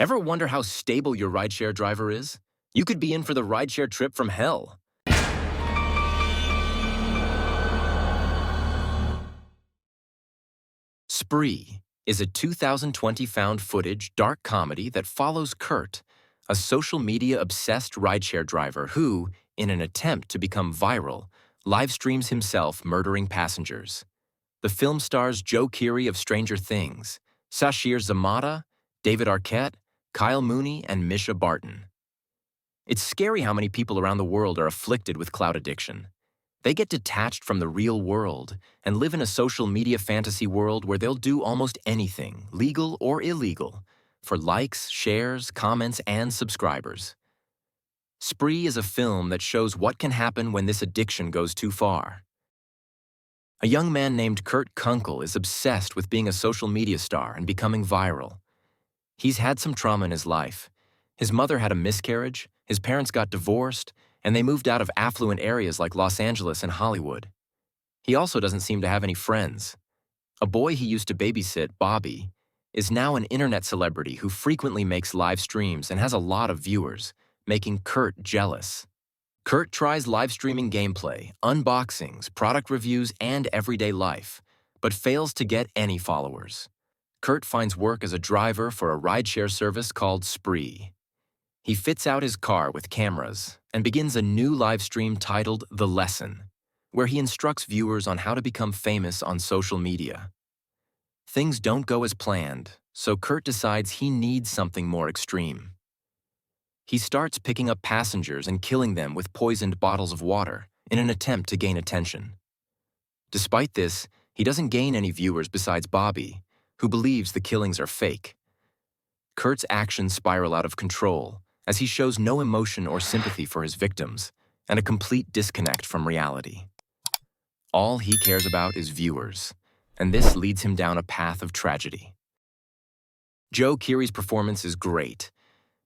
Ever wonder how stable your rideshare driver is? You could be in for the rideshare trip from hell. Spree is a 2020 found footage dark comedy that follows Kurt, a social media-obsessed rideshare driver who, in an attempt to become viral, live streams himself murdering passengers. The film stars Joe Keery of Stranger Things, Sasheer Zamata, David Arquette, Kyle Mooney, and Misha Barton. It's scary how many people around the world are afflicted with cloud addiction. They get detached from the real world and live in a social media fantasy world where they'll do almost anything, legal or illegal, for likes, shares, comments, and subscribers. Spree is a film that shows what can happen when this addiction goes too far. A young man named Kurt Kunkle is obsessed with being a social media star and becoming viral. He's had some trauma in his life. His mother had a miscarriage, his parents got divorced, and they moved out of affluent areas like Los Angeles and Hollywood. He also doesn't seem to have any friends. A boy he used to babysit, Bobby, is now an internet celebrity who frequently makes live streams and has a lot of viewers, making Kurt jealous. Kurt tries live streaming gameplay, unboxings, product reviews, and everyday life, but fails to get any followers. Kurt finds work as a driver for a rideshare service called Spree. He fits out his car with cameras and begins a new live stream titled The Lesson, where he instructs viewers on how to become famous on social media. Things don't go as planned, so Kurt decides he needs something more extreme. He starts picking up passengers and killing them with poisoned bottles of water in an attempt to gain attention. Despite this, he doesn't gain any viewers besides Bobby, who believes the killings are fake. Kurt's actions spiral out of control as he shows no emotion or sympathy for his victims and a complete disconnect from reality. All he cares about is viewers, and this leads him down a path of tragedy. Joe Keery's performance is great.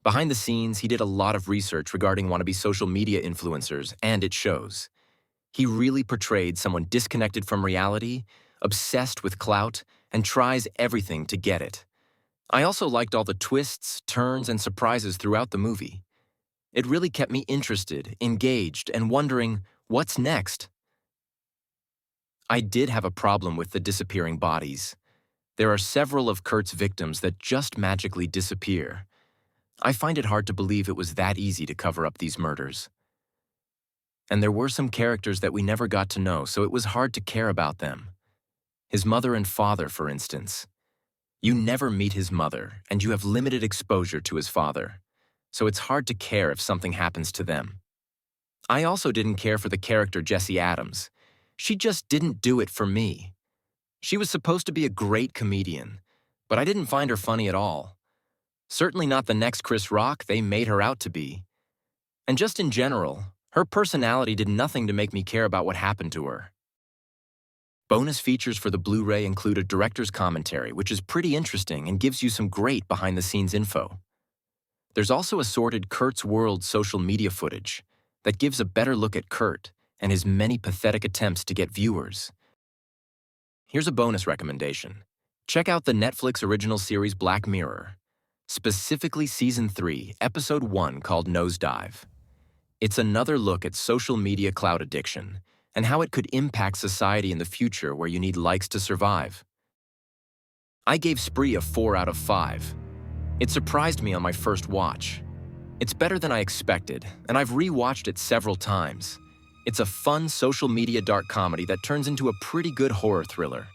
Behind the scenes, he did a lot of research regarding wannabe social media influencers, and it shows. He really portrayed someone disconnected from reality, obsessed with clout, and tries everything to get it. I also liked all the twists, turns, and surprises throughout the movie. It really kept me interested, engaged, and wondering, what's next? I did have a problem with the disappearing bodies. There are several of Kurt's victims that just magically disappear. I find it hard to believe it was that easy to cover up these murders. And there were some characters that we never got to know, so it was hard to care about them. His mother and father, for instance. You never meet his mother, and you have limited exposure to his father, so it's hard to care if something happens to them. I also didn't care for the character Jessie Adams. She just didn't do it for me. She was supposed to be a great comedian, but I didn't find her funny at all. Certainly not the next Chris Rock they made her out to be. And just in general, her personality did nothing to make me care about what happened to her. Bonus features for the Blu-ray include a director's commentary, which is pretty interesting and gives you some great behind-the-scenes info. There's also assorted Kurt's World social media footage that gives a better look at Kurt and his many pathetic attempts to get viewers. Here's a bonus recommendation. Check out the Netflix original series Black Mirror, specifically Season 3, Episode 1 called Nosedive. It's another look at social media cloud addiction and how it could impact society in the future where you need likes to survive. I gave Spree a 4 out of 5. It surprised me on my first watch. It's better than I expected, and I've re-watched it several times. It's a fun social media dark comedy that turns into a pretty good horror thriller.